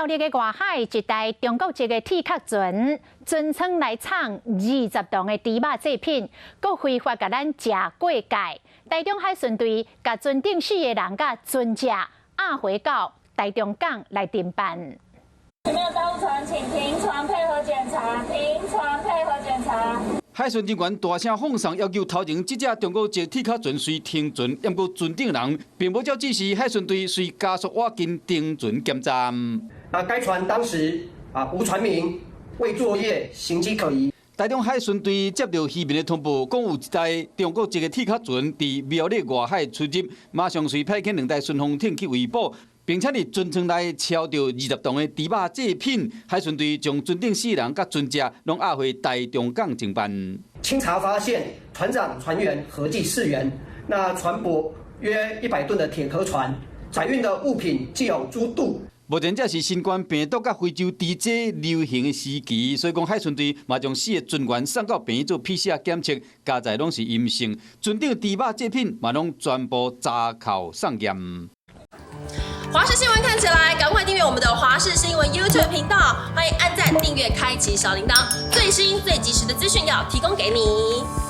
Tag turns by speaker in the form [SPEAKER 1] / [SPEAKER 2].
[SPEAKER 1] 日的外海，一台中国籍的铁壳船，专程来闯20吨的猪肉制品，佮非法甲咱食过界。台中海巡队甲船顶4个人甲船只押回到台中港来侦办。
[SPEAKER 2] 有没有商务船，请停船配合检查，停船配合检查。
[SPEAKER 3] 海巡人员大声放送，要求头前这只中国籍铁壳船随停船，不过船顶人并无照指示，海巡队随加速挖进停船检站。
[SPEAKER 4] 该船当时无船名，未作业，行迹可疑。
[SPEAKER 3] 台中海巡队接到渔民的通报，讲有一台中国籍的铁壳船伫苗栗外海出入，马上随派遣2台顺风艇去围捕。并且伫船舱内敲到20吨的猪肉制品，海巡队将船顶4人甲船只拢押回台中港侦办。
[SPEAKER 4] 清查发现，船长、船员合计4人，那船舶约100吨的铁壳船，载运的物品既有猪肚。
[SPEAKER 3] 目前这是新冠病毒甲非洲猪瘟流行的时期，所以讲海巡队嘛将4个船员送到病院做 PCR 检测，加在拢是阴性。船顶猪肉制品嘛拢全部查扣送验。
[SPEAKER 5] 华视新闻看起来，赶快订阅我们的华视新闻 YouTube 频道，欢迎按赞、订阅、开启小铃铛，最新最及时的资讯要提供给你。